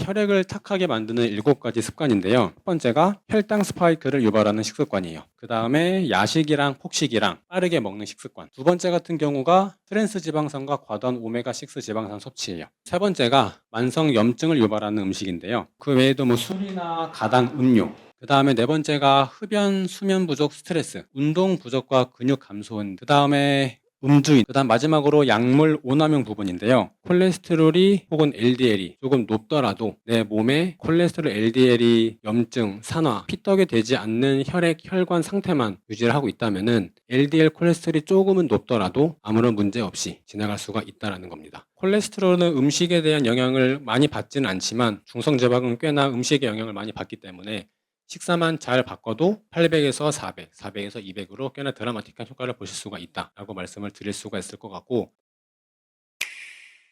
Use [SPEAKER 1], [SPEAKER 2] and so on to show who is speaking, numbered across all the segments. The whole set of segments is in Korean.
[SPEAKER 1] 혈액을 탁하게 만드는 7가지 습관인데요. 첫 번째가 혈당 스파이크를 유발하는 식습관이에요. 그 다음에 야식이랑 폭식이랑 빠르게 먹는 식습관. 두 번째 같은 경우가 트랜스 지방산과 과도한 오메가6 지방산 섭취예요. 세 번째가 만성 염증을 유발하는 음식인데요. 그 외에도 뭐 술이나 가당 음료, 그 다음에 네 번째가 흡연, 수면 부족, 스트레스, 운동 부족과 근육 감소인, 그 다음에 음주인, 그 다음 마지막으로 약물 오남용 부분인데요. 콜레스테롤이 혹은 LDL이 조금 높더라도 내 몸에 콜레스테롤, LDL이 염증, 산화, 피떡이 되지 않는 혈액, 혈관 상태만 유지를 하고 있다면은 LDL 콜레스테롤이 조금은 높더라도 아무런 문제 없이 지나갈 수가 있다는 겁니다. 콜레스테롤은 음식에 대한 영향을 많이 받지는 않지만 중성지방은 꽤나 음식의 영향을 많이 받기 때문에 식사만 잘 바꿔도 800에서 400, 400에서 200으로 꽤나 드라마틱한 효과를 보실 수가 있다라고 말씀을 드릴 수가 있을 것 같고,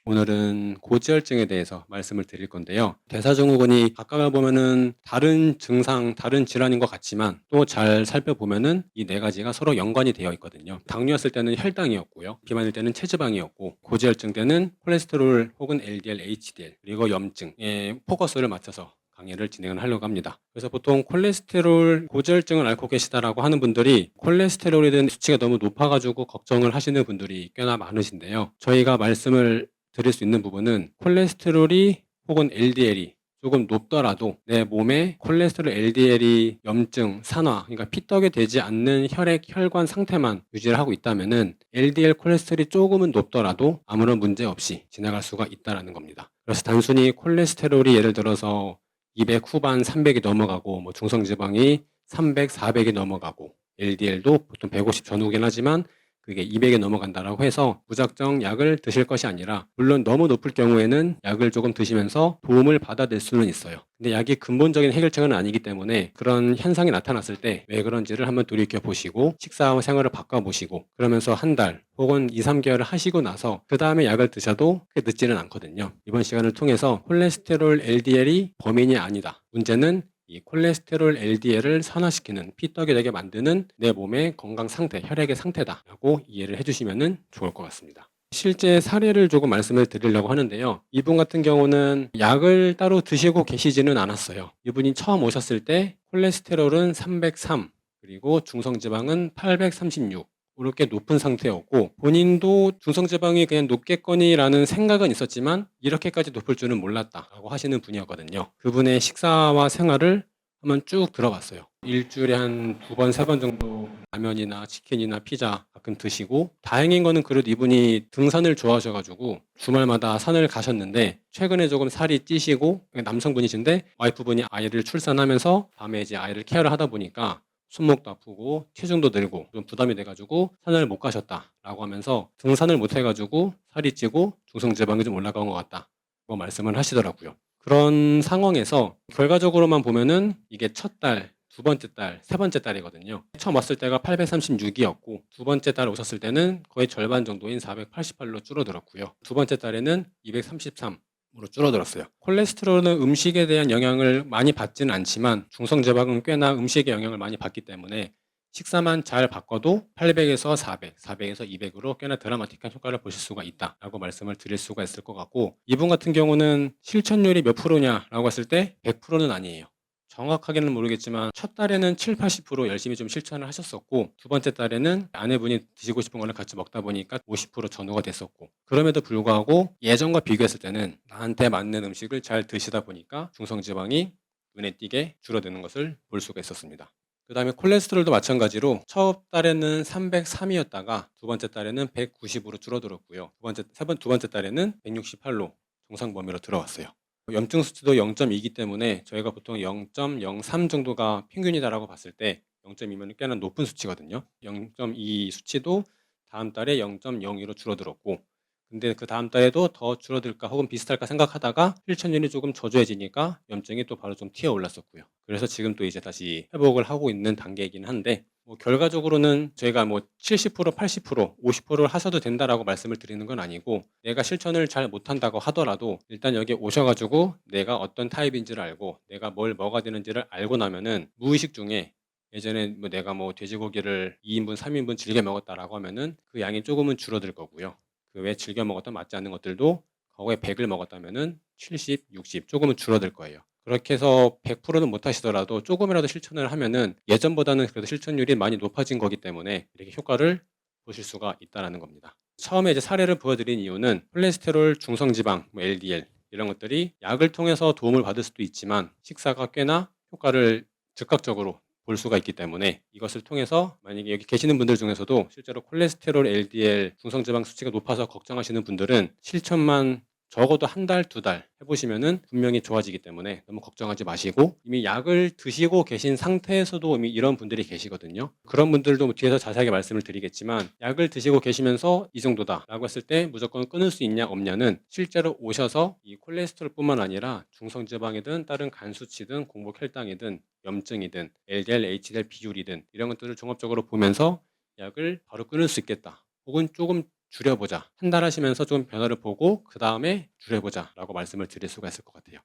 [SPEAKER 1] 오늘은 고지혈증에 대해서 말씀을 드릴 건데요. 대사증후군이 각각을 보면은 다른 증상, 다른 질환인 것 같지만 또 잘 살펴보면은 이 네 가지가 서로 연관이 되어 있거든요. 당뇨였을 때는 혈당이었고요. 비만일 때는 체지방이었고, 고지혈증 때는 콜레스테롤 혹은 LDL, HDL, 그리고 염증에 포커스를 맞춰서 강의를 진행을 하려고 합니다. 그래서 보통 콜레스테롤 고지혈증을 앓고 계시다라고 하는 분들이 콜레스테롤에 대한 수치가 너무 높아가지고 걱정을 하시는 분들이 꽤나 많으신데요. 저희가 말씀을 드릴 수 있는 부분은 콜레스테롤이 혹은 LDL이 조금 높더라도 내 몸에 콜레스테롤, LDL이 염증, 산화, 그러니까 피떡이 되지 않는 혈액, 혈관 상태만 유지를 하고 있다면은 LDL 콜레스테롤이 조금은 높더라도 아무런 문제 없이 지나갈 수가 있다는 겁니다. 그래서 단순히 콜레스테롤이 예를 들어서 200 후반 300이 넘어가고 뭐 중성지방이 300, 400이 넘어가고 LDL도 보통 150 전후긴 하지만 그게 200에 넘어간다라고 해서 무작정 약을 드실 것이 아니라, 물론 너무 높을 경우에는 약을 조금 드시면서 도움을 받아낼 수는 있어요. 근데 약이 근본적인 해결책은 아니기 때문에 그런 현상이 나타났을 때 왜 그런지를 한번 돌이켜 보시고 식사와 생활을 바꿔보시고 그러면서 한 달 혹은 2, 3개월을 하시고 나서 그 다음에 약을 드셔도 그게 늦지는 않거든요. 이번 시간을 통해서 콜레스테롤 LDL이 범인이 아니다. 문제는 이 콜레스테롤 LDL을 산화시키는 피떡이 되게 만드는 내 몸의 건강 상태, 혈액의 상태다라고 이해를 해주시면 좋을 것 같습니다. 실제 사례를 조금 말씀을 드리려고 하는데요. 이분 같은 경우는 약을 따로 드시고 계시지는 않았어요. 이분이 처음 오셨을 때 콜레스테롤은 303, 그리고 중성지방은 836, 이렇게 높은 상태였고, 본인도 중성지방이 그냥 높겠거니라는 생각은 있었지만 이렇게까지 높을 줄은 몰랐다라고 하시는 분이었거든요. 그분의 식사와 생활을 한번 쭉 들어봤어요. 일주일에 한 2번, 3번 정도 라면이나 치킨이나 피자 가끔 드시고, 다행인 거는 그래도 이분이 등산을 좋아하셔가지고 주말마다 산을 가셨는데 최근에 조금 살이 찌시고, 남성분이신데 와이프분이 아이를 출산하면서 밤에 이제 아이를 케어를 하다 보니까 손목도 아프고 체중도 늘고 좀 부담이 돼가지고 산을 못 가셨다라고 하면서 등산을 못 해가지고 살이 찌고 중성지방이 좀 올라간 것 같다고 말씀을 하시더라고요. 그런 상황에서 결과적으로만 보면은 이게 첫 달, 두 번째 달, 세 번째 달이거든요. 처음 왔을 때가 836이었고 두 번째 달 오셨을 때는 거의 절반 정도인 488로 줄어들었고요. 두 번째 달에는 233, 으로 줄어들었어요. 콜레스테롤은 음식에 대한 영향을 많이 받지는 않지만 중성지방은 꽤나 음식의 영향을 많이 받기 때문에 식사만 잘 바꿔도 800에서 400, 400에서 200으로 꽤나 드라마틱한 효과를 보실 수가 있다라고 말씀을 드릴 수가 있을 것 같고, 이분 같은 경우는 실천율이 몇 프로냐라고 했을 때 100%는 아니에요. 정확하게는 모르겠지만 첫 달에는 7, 80% 열심히 좀 실천을 하셨었고, 두 번째 달에는 아내분이 드시고 싶은 거를 같이 먹다 보니까 50% 전후가 됐었고, 그럼에도 불구하고 예전과 비교했을 때는 나한테 맞는 음식을 잘 드시다 보니까 중성지방이 눈에 띄게 줄어드는 것을 볼 수가 있었습니다. 그 다음에 콜레스테롤도 마찬가지로 첫 달에는 303이었다가 두 번째 달에는 190으로 줄어들었고요. 두 번째 달에는 168로 정상 범위로 들어왔어요. 염증 수치도 0.2이기 때문에 저희가 보통 0.03 정도가 평균이다라고 봤을 때 0.2면 꽤나 높은 수치거든요. 0.2 수치도 다음 달에 0.02로 줄어들었고, 근데 그 다음 달에도 더 줄어들까 혹은 비슷할까 생각하다가 실천율이 조금 저조해지니까 염증이 또 바로 좀 튀어 올랐었고요. 그래서 지금 또 이제 다시 회복을 하고 있는 단계이긴 한데, 결과적으로는 저희가 70%, 80%, 50%를 하셔도 된다라고 말씀을 드리는 건 아니고, 내가 실천을 잘 못한다고 하더라도 일단 여기 오셔가지고 내가 어떤 타입인지를 알고 내가 뭘 먹어야 되는지를 알고 나면은 무의식 중에, 예전에 내가 돼지고기를 2인분, 3인분 즐겨 먹었다라고 하면은 그 양이 조금은 줄어들 거고요. 그 외 즐겨 먹었던 맞지 않는 것들도 거기에 100을 먹었다면은 70, 60 조금은 줄어들 거예요. 그렇게 해서 100%는 못 하시더라도 조금이라도 실천을 하면은 예전보다는 그래도 실천율이 많이 높아진 거기 때문에 이렇게 효과를 보실 수가 있다라는 겁니다. 처음에 이제 사례를 보여드린 이유는 콜레스테롤, 중성지방, LDL 이런 것들이 약을 통해서 도움을 받을 수도 있지만 식사가 꽤나 효과를 즉각적으로 볼 수가 있기 때문에 이것을 통해서 만약에 여기 계시는 분들 중에서도 실제로 콜레스테롤, LDL, 중성지방 수치가 높아서 걱정하시는 분들은 실천만 적어도 한 달, 두 달 해보시면은 분명히 좋아지기 때문에 너무 걱정하지 마시고 이미 약을 드시고 계신 상태에서도 이미 이런 분들이 계시거든요. 그런 분들도 뒤에서 자세하게 말씀을 드리겠지만 약을 드시고 계시면서 이 정도다 라고 했을 때 무조건 끊을 수 있냐 없냐는 실제로 오셔서 이 콜레스테롤뿐만 아니라 중성지방이든 다른 간 수치든 공복 혈당이든 염증이든 LDL, HDL 비율이든 이런 것들을 종합적으로 보면서 약을 바로 끊을 수 있겠다. 혹은 조금 줄여보자. 한 달 하시면서 좀 변화를 보고 그 다음에 줄여보자 라고 말씀을 드릴 수가 있을 것 같아요.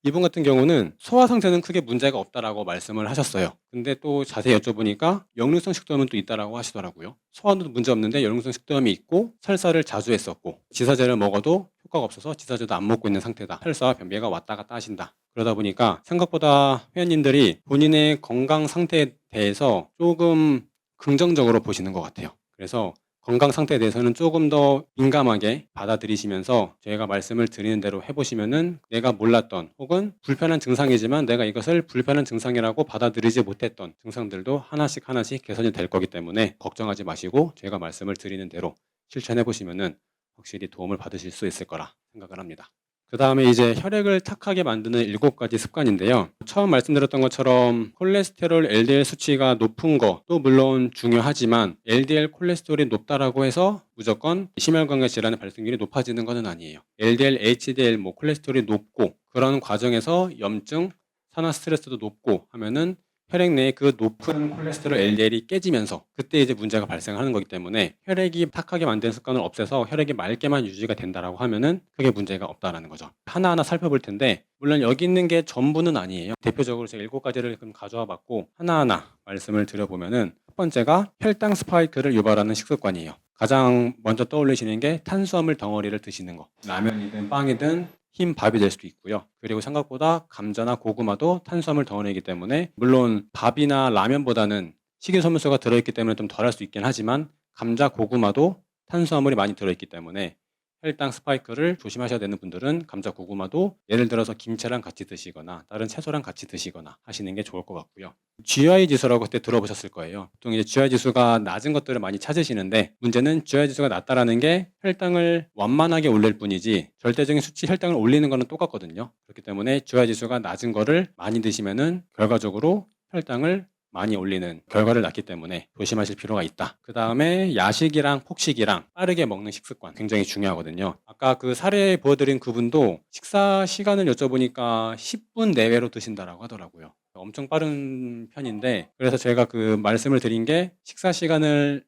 [SPEAKER 1] 이분 같은 경우는 소화 상태는 크게 문제가 없다라고 말씀을 하셨어요. 근데 또 자세히 여쭤보니까 역류성 식도염은 또 있다라고 하시더라고요. 소화도 문제 없는데 역류성 식도염이 있고 설사를 자주 했었고 지사제를 먹어도 효과가 없어서 지사제도 안 먹고 있는 상태다. 설사와 변비가 왔다 갔다 하신다. 그러다 보니까 생각보다 회원님들이 본인의 건강 상태에 대해서 조금 긍정적으로 보시는 것 같아요. 그래서 건강 상태에 대해서는 조금 더 민감하게 받아들이시면서 제가 말씀을 드리는 대로 해보시면은 내가 몰랐던 혹은 불편한 증상이지만 내가 이것을 불편한 증상이라고 받아들이지 못했던 증상들도 하나씩 하나씩 개선이 될 거기 때문에 걱정하지 마시고 제가 말씀을 드리는 대로 실천해보시면은 확실히 도움을 받으실 수 있을 거라 생각을 합니다. 그 다음에 이제 혈액을 탁하게 만드는 7가지 습관인데요. 처음 말씀드렸던 것처럼 콜레스테롤, LDL 수치가 높은 것도 물론 중요하지만 LDL 콜레스테롤이 높다라고 해서 무조건 심혈관계 질환의 발생률이 높아지는 것은 아니에요. LDL, HDL, 콜레스테롤이 높고 그런 과정에서 염증, 산화 스트레스도 높고 하면은 혈액 내에 그 높은 콜레스테롤 LDL이 깨지면서 그때 이제 문제가 발생하는 거기 때문에 혈액이 탁하게 만드는 습관을 없애서 혈액이 맑게만 유지가 된다라고 하면은 크게 문제가 없다라는 거죠. 하나하나 살펴볼 텐데 물론 여기 있는 게 전부는 아니에요. 대표적으로 제가 7가지를 가져와 봤고 하나하나 말씀을 드려보면은 첫 번째가 혈당 스파이크를 유발하는 식습관이에요. 가장 먼저 떠올리시는 게 탄수화물 덩어리를 드시는 거. 라면이든 빵이든 흰 밥이 될 수도 있고요. 그리고 생각보다 감자나 고구마도 탄수화물 덩어리이기 때문에 물론 밥이나 라면보다는 식이섬유소가 들어있기 때문에 좀 덜할 수 있긴 하지만 감자, 고구마도 탄수화물이 많이 들어있기 때문에 혈당 스파이크를 조심하셔야 되는 분들은 감자, 고구마도 예를 들어서 김치랑 같이 드시거나 다른 채소랑 같이 드시거나 하시는 게 좋을 것 같고요. GI 지수라고 그때 들어보셨을 거예요. 보통 이제 GI 지수가 낮은 것들을 많이 찾으시는데 문제는 GI 지수가 낮다라는 게 혈당을 완만하게 올릴 뿐이지 절대적인 수치 혈당을 올리는 거는 똑같거든요. 그렇기 때문에 GI 지수가 낮은 거를 많이 드시면은 결과적으로 혈당을 많이 올리는 결과를 낳기 때문에 조심하실 필요가 있다. 그 다음에 야식이랑 폭식이랑 빠르게 먹는 식습관 굉장히 중요하거든요. 아까 그 사례 보여드린 그분도 식사 시간을 여쭤보니까 10분 내외로 드신다라고 하더라고요. 엄청 빠른 편인데 그래서 제가 그 말씀을 드린 게 식사 시간을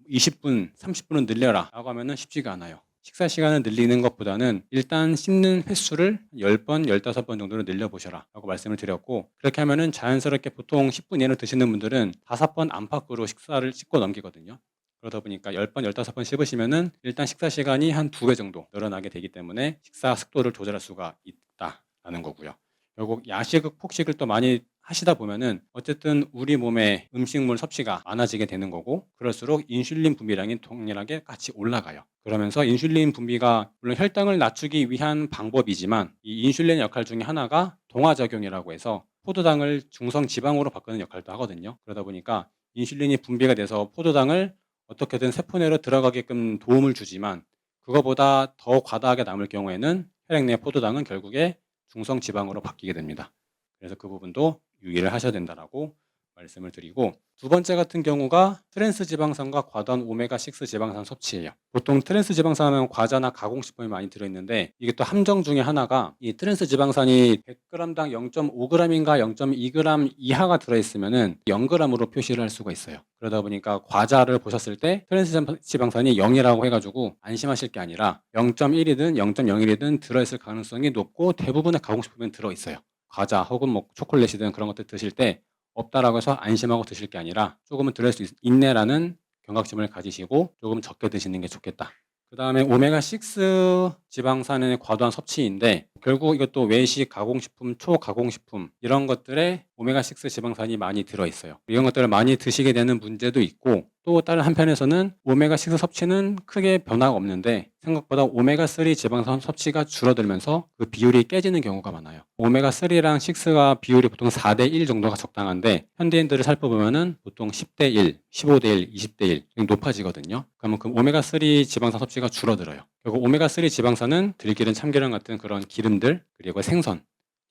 [SPEAKER 1] 20분, 30분은 늘려라 라고 하면은 쉽지가 않아요. 식사 시간을 늘리는 것보다는 일단 씹는 횟수를 10번, 15번 정도로 늘려보셔라 라고 말씀을 드렸고 그렇게 하면은 자연스럽게 보통 10분 이내로 드시는 분들은 5번 안팎으로 식사를 씹고 넘기거든요. 그러다 보니까 10번, 15번 씹으시면은 일단 식사 시간이 한 2배 정도 늘어나게 되기 때문에 식사 속도를 조절할 수가 있다라는 거고요. 결국 야식, 폭식을 또 많이 하시다 보면은 어쨌든 우리 몸에 음식물 섭취가 많아지게 되는 거고 그럴수록 인슐린 분비량이 동일하게 같이 올라가요. 그러면서 인슐린 분비가 물론 혈당을 낮추기 위한 방법이지만 이 인슐린의 역할 중에 하나가 동화작용이라고 해서 포도당을 중성지방으로 바꾸는 역할도 하거든요. 그러다 보니까 인슐린이 분비가 돼서 포도당을 어떻게든 세포 내로 들어가게끔 도움을 주지만 그거보다 더 과다하게 남을 경우에는 혈액 내 포도당은 결국에 중성지방으로 바뀌게 됩니다. 그래서 그 부분도 유의를 하셔야 된다라고 말씀을 드리고 두 번째 같은 경우가 트랜스 지방산과 과도한 오메가6 지방산 섭취예요. 보통 트랜스 지방산은 과자나 가공식품이 많이 들어있는데 이게 또 함정 중에 하나가 이 트랜스 지방산이 100g당 0.5g인가 0.2g 이하가 들어있으면은 0g으로 표시를 할 수가 있어요. 그러다 보니까 과자를 보셨을 때 트랜스 지방산이 0이라고 해가지고 안심하실 게 아니라 0.1이든 0.01이든 들어있을 가능성이 높고 대부분의 가공식품은 들어있어요. 과자 혹은 초콜릿이든 그런 것들 드실 때 없다라고 해서 안심하고 드실 게 아니라 조금은 들을 수 있네라는 경각심을 가지시고 조금 적게 드시는 게 좋겠다. 그 다음에 오메가6 지방산의 과도한 섭취인데 결국 이것도 외식, 가공식품, 초가공식품 이런 것들에 오메가6 지방산이 많이 들어있어요. 이런 것들을 많이 드시게 되는 문제도 있고, 또 다른 한편에서는 오메가6 섭취는 크게 변화가 없는데 생각보다 오메가3 지방산 섭취가 줄어들면서 그 비율이 깨지는 경우가 많아요. 오메가3랑 6가 비율이 보통 4대1 정도가 적당한데 현대인들을 살펴보면은 보통 10대1, 15대1, 20대1 높아지거든요. 그러면 그 오메가3 지방산 섭취가 줄어들어요. 그리고 오메가3 지방산은 들기름, 참기름 같은 그런 기름들, 그리고 생선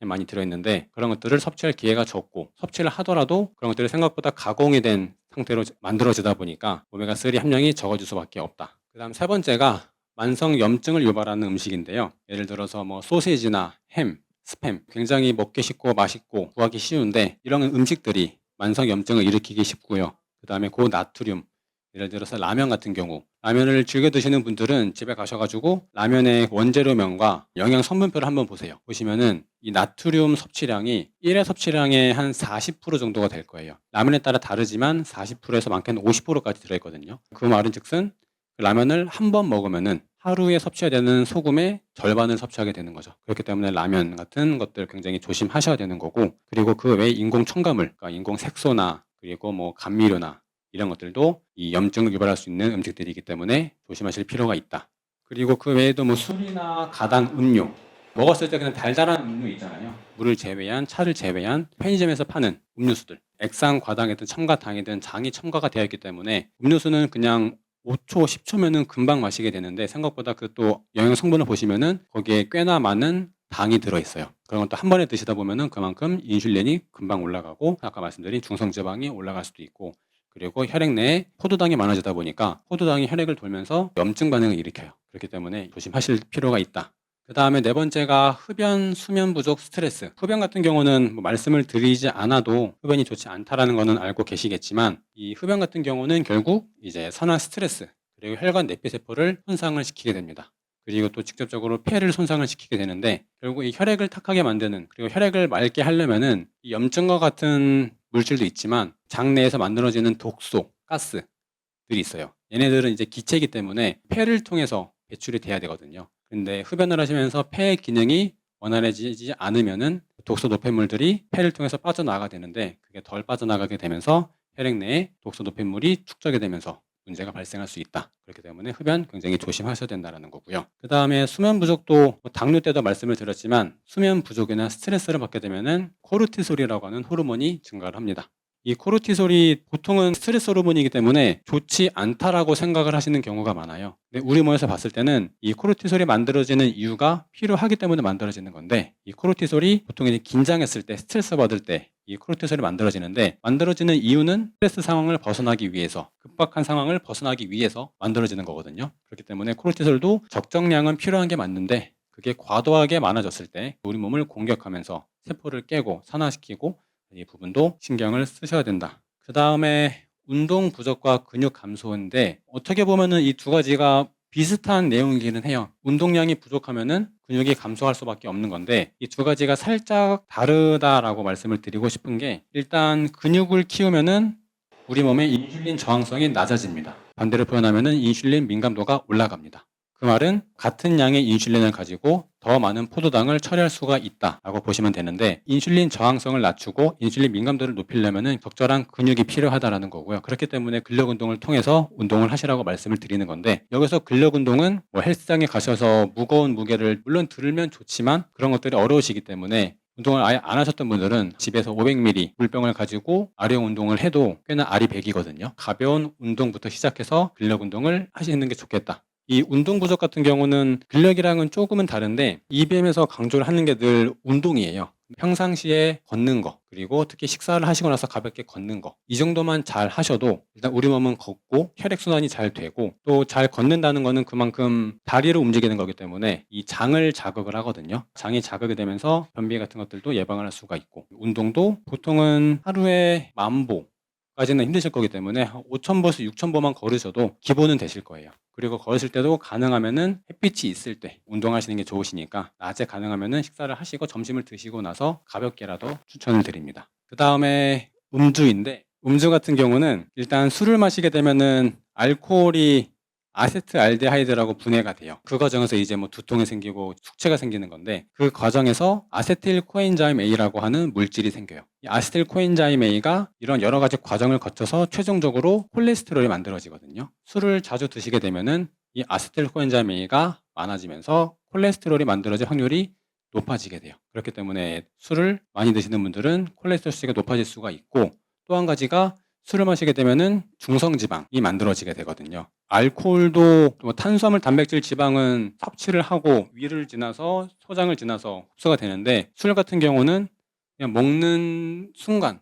[SPEAKER 1] 많이 들어있는데 그런 것들을 섭취할 기회가 적고, 섭취를 하더라도 그런 것들이 생각보다 가공이 된 상태로 만들어지다 보니까 오메가3 함량이 적어질 수밖에 없다. 그 다음 세 번째가 만성 염증을 유발하는 음식인데요. 예를 들어서 뭐 소시지나 햄, 스팸, 굉장히 먹기 쉽고 맛있고 구하기 쉬운데 이런 음식들이 만성 염증을 일으키기 쉽고요. 그 다음에 고나트륨, 예를 들어서 라면 같은 경우, 라면을 즐겨 드시는 분들은 집에 가셔가지고 라면의 원재료명과 영양 성분표를 한번 보세요. 보시면은 이 나트륨 섭취량이 1회 섭취량의 한 40% 정도가 될 거예요. 라면에 따라 다르지만 40%에서 많게는 50%까지 들어있거든요. 그 말은 즉슨 라면을 한 번 먹으면은 하루에 섭취해야 되는 소금의 절반을 섭취하게 되는 거죠. 그렇기 때문에 라면 같은 것들 굉장히 조심하셔야 되는 거고, 그리고 그 외에 인공 첨가물, 그러니까 인공 색소나 그리고 뭐 감미료나 이런 것들도 이 염증을 유발할 수 있는 음식들이기 때문에 조심하실 필요가 있다. 그리고 그 외에도 뭐 술이나 가당 음료, 먹었을 때 그냥 달달한 음료 있잖아요. 물을 제외한, 차를 제외한 편의점에서 파는 음료수들, 액상 과당이든 첨가당이든 장이 첨가가 되어 있기 때문에 음료수는 그냥 5초, 10초면은 금방 마시게 되는데 생각보다 그 또 영양 성분을 보시면은 거기에 꽤나 많은 당이 들어있어요. 그런 것도 한 번에 드시다 보면은 그만큼 인슐린이 금방 올라가고, 아까 말씀드린 중성지방이 올라갈 수도 있고, 그리고 혈액 내에 포도당이 많아지다 보니까 포도당이 혈액을 돌면서 염증 반응을 일으켜요. 그렇기 때문에 조심하실 필요가 있다. 그 다음에 네 번째가 흡연, 수면 부족, 스트레스. 흡연 같은 경우는 뭐 말씀을 드리지 않아도 흡연이 좋지 않다라는 거는 알고 계시겠지만, 이 흡연 같은 경우는 결국 이제 산화 스트레스, 그리고 혈관 내피세포를 손상을 시키게 됩니다. 그리고 또 직접적으로 폐를 손상을 시키게 되는데, 결국 이 혈액을 탁하게 만드는, 그리고 혈액을 맑게 하려면은 이 염증과 같은 물질도 있지만 장내에서 만들어지는 독소, 가스들이 있어요. 얘네들은 이제 기체이기 때문에 폐를 통해서 배출이 돼야 되거든요. 근데 흡연을 하시면서 폐의 기능이 원활해지지 않으면은 독소 노폐물들이 폐를 통해서 빠져나가게 되는데, 그게 덜 빠져나가게 되면서 혈액 내에 독소 노폐물이 축적이 되면서 문제가 발생할 수 있다. 그렇기 때문에 흡연 굉장히 조심하셔야 된다는 거고요. 그 다음에 수면 부족도 뭐 당뇨 때도 말씀을 드렸지만, 수면 부족이나 스트레스를 받게 되면은 코르티솔이라고 하는 호르몬이 증가를 합니다. 이 코르티솔이 보통은 스트레스 호르몬이기 때문에 좋지 않다라고 생각을 하시는 경우가 많아요. 근데 우리 몸에서 봤을 때는 이 코르티솔이 만들어지는 이유가 필요하기 때문에 만들어지는 건데, 이 코르티솔이 보통 이제 긴장했을 때, 스트레스 받을 때 이 코르티솔이 만들어지는데, 만들어지는 이유는 스트레스 상황을 벗어나기 위해서, 급박한 상황을 벗어나기 위해서 만들어지는 거거든요. 그렇기 때문에 코르티솔도 적정량은 필요한 게 맞는데, 그게 과도하게 많아졌을 때 우리 몸을 공격하면서 세포를 깨고 산화시키고, 이 부분도 신경을 쓰셔야 된다. 그 다음에 운동 부족과 근육 감소인데, 어떻게 보면은 이 두 가지가 비슷한 내용이기는 해요. 운동량이 부족하면은 근육이 감소할 수밖에 없는 건데, 이 두 가지가 살짝 다르다라고 말씀을 드리고 싶은 게, 일단 근육을 키우면은 우리 몸의 인슐린 저항성이 낮아집니다. 반대로 표현하면은 인슐린 민감도가 올라갑니다. 그 말은 같은 양의 인슐린을 가지고 더 많은 포도당을 처리할 수가 있다라고 보시면 되는데, 인슐린 저항성을 낮추고 인슐린 민감도를 높이려면 적절한 근육이 필요하다라는 거고요. 그렇기 때문에 근력 운동을 통해서 운동을 하시라고 말씀을 드리는 건데, 여기서 근력 운동은 뭐 헬스장에 가셔서 무거운 무게를 물론 들면 좋지만 그런 것들이 어려우시기 때문에, 운동을 아예 안 하셨던 분들은 집에서 500ml 물병을 가지고 아령 운동을 해도 꽤나 아리백이거든요. 가벼운 운동부터 시작해서 근력 운동을 하시는 게 좋겠다. 이 운동 부족 같은 경우는 근력이랑은 조금은 다른데, EBM에서 강조를 하는 게 늘 운동이에요. 평상시에 걷는 거, 그리고 특히 식사를 하시고 나서 가볍게 걷는 거, 이 정도만 잘 하셔도 일단 우리 몸은 걷고 혈액순환이 잘 되고, 또 잘 걷는다는 거는 그만큼 다리를 움직이는 거기 때문에 이 장을 자극을 하거든요. 장이 자극이 되면서 변비 같은 것들도 예방을 할 수가 있고, 운동도 보통은 하루에 10,000보 까지는 힘드실 거기 때문에 5,000보에서 6,000보만 걸으셔도 기본은 되실 거예요. 그리고 걸으실 때도 가능하면은 햇빛이 있을 때 운동하시는 게 좋으시니까, 낮에 가능하면은 식사를 하시고 점심을 드시고 나서 가볍게라도 추천을 드립니다. 그 다음에 음주인데, 음주 같은 경우는 일단 술을 마시게 되면은 알코올이 아세트알데하이드라고 분해가 돼요. 그 과정에서 이제 뭐 두통이 생기고 숙취가 생기는 건데, 그 과정에서 아세틸 코엔자임 A라고 하는 물질이 생겨요. 이 아세틸 코엔자임 A가 이런 여러 가지 과정을 거쳐서 최종적으로 콜레스테롤이 만들어지거든요. 술을 자주 드시게 되면은 이 아세틸 코엔자임 A가 많아지면서 콜레스테롤이 만들어질 확률이 높아지게 돼요. 그렇기 때문에 술을 많이 드시는 분들은 콜레스테롤 수치가 높아질 수가 있고, 또 한 가지가 술을 마시게 되면은 중성지방이 만들어지게 되거든요. 알코올도 뭐 탄수화물, 단백질, 지방은 섭취를 하고 위를 지나서 소장을 지나서 흡수가 되는데, 술 같은 경우는 그냥 먹는 순간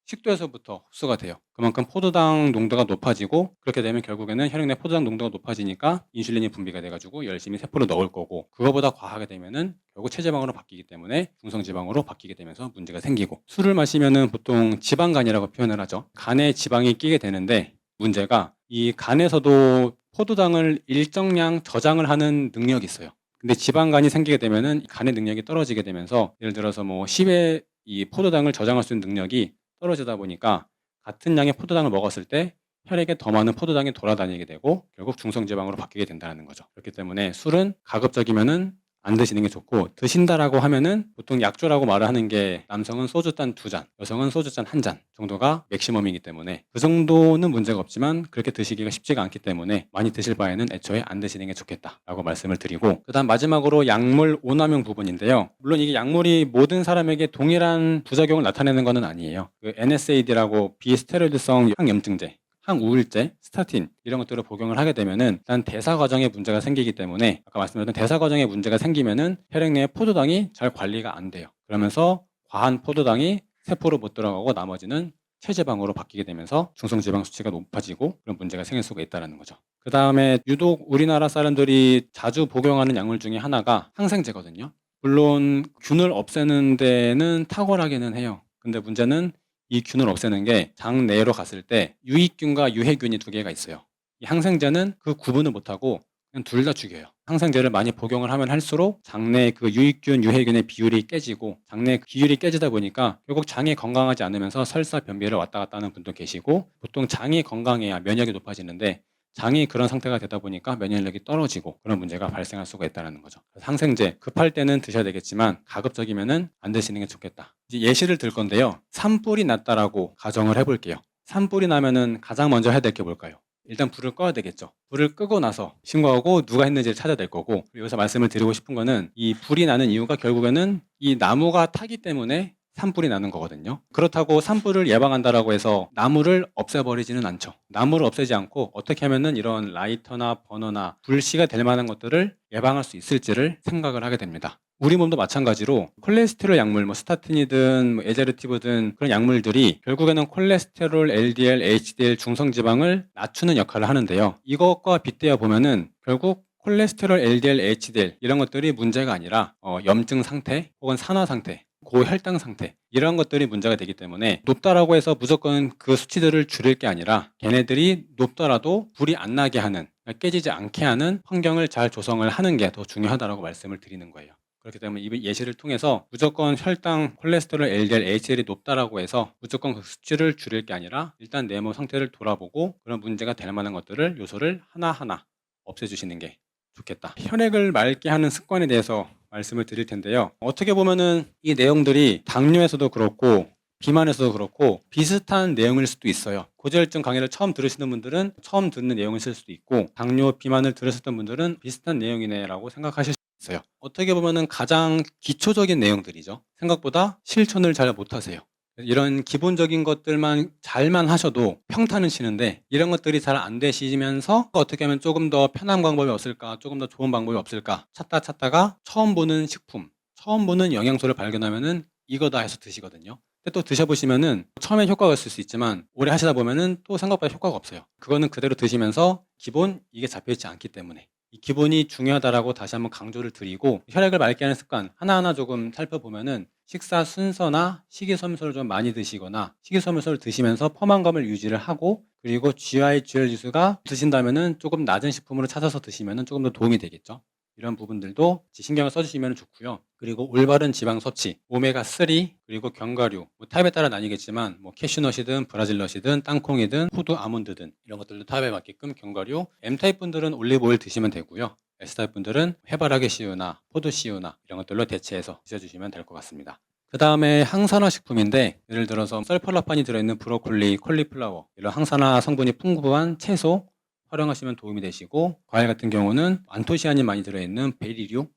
[SPEAKER 1] 식도에서부터 흡수가 돼요. 그만큼 포도당 농도가 높아지고, 그렇게 되면 결국에는 혈액 내 포도당 농도가 높아지니까 인슐린이 분비가 돼가지고 열심히 세포로 넣을 거고, 그거보다 과하게 되면은 결국 체지방으로 바뀌기 때문에 중성지방으로 바뀌게 되면서 문제가 생기고, 술을 마시면은 보통 지방간이라고 표현을 하죠. 간에 지방이 끼게 되는데, 문제가 이 간에서도 포도당을 일정량 저장을 하는 능력이 있어요. 근데 지방간이 생기게 되면은 간의 능력이 떨어지게 되면서, 예를 들어서 뭐 10의 이 포도당을 저장할 수 있는 능력이 떨어지다 보니까 같은 양의 포도당을 먹었을 때 혈액에 더 많은 포도당이 돌아다니게 되고 결국 중성지방으로 바뀌게 된다는 거죠. 그렇기 때문에 술은 가급적이면은 안 드시는 게 좋고, 드신다라고 하면은 보통 약조라고 말을 하는 게 남성은 소주잔 2잔, 여성은 소주잔 1잔 정도가 맥시멈이기 때문에 그 정도는 문제가 없지만, 그렇게 드시기가 쉽지가 않기 때문에 많이 드실 바에는 애초에 안 드시는 게 좋겠다라고 말씀을 드리고, 그다음 마지막으로 약물 오남용 부분인데요. 물론 이게 약물이 모든 사람에게 동일한 부작용을 나타내는 것은 아니에요. 그 NSAID라고 비스테로이드성 항염증제, 항우울제, 스타틴 이런 것들을 복용을 하게 되면은 일단 대사 과정에 문제가 생기기 때문에, 아까 말씀드렸던 대사 과정에 문제가 생기면은 혈액 내의 포도당이 잘 관리가 안 돼요. 그러면서 과한 포도당이 세포로 못 들어가고 나머지는 체지방으로 바뀌게 되면서 중성지방 수치가 높아지고 그런 문제가 생길 수가 있다는 거죠. 그 다음에 유독 우리나라 사람들이 자주 복용하는 약물 중에 하나가 항생제거든요. 물론 균을 없애는 데는 탁월하기는 해요. 근데 문제는 이 균을 없애는 게 장 내로 갔을 때 유익균과 유해균이 두 개가 있어요. 이 항생제는 그 구분을 못하고 그냥 둘 다 죽여요. 항생제를 많이 복용을 하면 할수록 장내 그 유익균, 유해균의 비율이 깨지고, 장내 비율이 깨지다 보니까 결국 장이 건강하지 않으면서 설사, 변비를 왔다 갔다 하는 분도 계시고, 보통 장이 건강해야 면역이 높아지는데 장이 그런 상태가 되다 보니까 면역력이 떨어지고 그런 문제가 발생할 수가 있다는 거죠. 그래서 항생제 급할 때는 드셔야 되겠지만 가급적이면은 안 드시는 게 좋겠다. 이제 예시를 들 건데요. 산불이 났다라고 가정을 해볼게요. 산불이 나면은 가장 먼저 해야 될 게 뭘까요? 일단 불을 꺼야 되겠죠. 불을 끄고 나서 신고하고 누가 했는지를 찾아야 될 거고, 여기서 말씀을 드리고 싶은 거는 이 불이 나는 이유가 결국에는 이 나무가 타기 때문에 산불이 나는 거거든요. 그렇다고 산불을 예방한다라고 해서 나무를 없애버리지는 않죠. 나무를 없애지 않고 어떻게 하면은 이런 라이터나 버너나 불씨가 될 만한 것들을 예방할 수 있을지를 생각을 하게 됩니다. 우리 몸도 마찬가지로 콜레스테롤 약물, 뭐 스타틴이든 뭐 에제르티브든 그런 약물들이 결국에는 콜레스테롤, LDL, HDL, 중성지방을 낮추는 역할을 하는데요. 이것과 빗대어 보면은 결국 콜레스테롤, LDL, HDL 이런 것들이 문제가 아니라 염증 상태 혹은 산화 상태, 고혈당 상태 이런 것들이 문제가 되기 때문에, 높다라고 해서 무조건 그 수치들을 줄일 게 아니라 걔네들이 높더라도 불이 안 나게 하는, 깨지지 않게 하는 환경을 잘 조성을 하는 게 더 중요하다고 말씀을 드리는 거예요. 그렇기 때문에 이 예시를 통해서 무조건 혈당, 콜레스테롤, LDL, HDL이 높다라고 해서 무조건 그 수치를 줄일 게 아니라 일단 내 몸 상태를 돌아보고 그런 문제가 될 만한 것들을, 요소를 하나하나 없애주시는 게 좋겠다. 혈액을 맑게 하는 습관에 대해서 말씀을 드릴 텐데요. 어떻게 보면은 이 내용들이 당뇨에서도 그렇고 비만에서도 그렇고 비슷한 내용일 수도 있어요. 고지혈증 강의를 처음 들으시는 분들은 처음 듣는 내용일 수도 있고, 당뇨, 비만을 들으셨던 분들은 비슷한 내용이네라고 생각하실 수 있어요. 어떻게 보면은 가장 기초적인 내용들이죠. 생각보다 실천을 잘 못하세요. 이런 기본적인 것들만 잘만 하셔도 평탄은 치는데, 이런 것들이 잘 안 되시면서 어떻게 하면 조금 더 편한 방법이 없을까, 조금 더 좋은 방법이 없을까 찾다가 처음 보는 식품, 처음 보는 영양소를 발견하면은 이거다 해서 드시거든요. 근데 또 드셔보시면은 처음엔 효과가 있을 수 있지만 오래 하시다 보면은 또 생각보다 효과가 없어요. 그거는 그대로 드시면서 기본 이게 잡혀있지 않기 때문에, 이 기본이 중요하다라고 다시 한번 강조를 드리고, 혈액을 맑게 하는 습관 하나하나 조금 살펴보면은 식사 순서나 식이섬유소를 좀 많이 드시거나, 식이섬유소를 드시면서 포만감을 유지를 하고, 그리고 GI, GL 지수가 드신다면은 조금 낮은 식품으로 찾아서 드시면은 조금 더 도움이 되겠죠. 이런 부분들도 신경을 써주시면 좋고요. 그리고 올바른 지방 섭취, 오메가3 그리고 견과류, 타입에 따라 나뉘겠지만 캐슈넛이든 브라질넛이든 땅콩이든 호두, 아몬드든 이런 것들도 타입에 맞게끔 견과류, M타입 분들은 올리브오일 드시면 되고요. S타입 분들은 해바라기 씨유나 포도 씨유나 이런 것들로 대체해서 드셔주시면 될 것 같습니다. 그 다음에 항산화 식품인데 예를 들어서 설펄라판이 들어있는 브로콜리, 콜리플라워 이런 항산화 성분이 풍부한 채소 활용하시면 도움이 되시고, 과일 같은 경우는 안토시아닌이 많이 들어있는 베리류,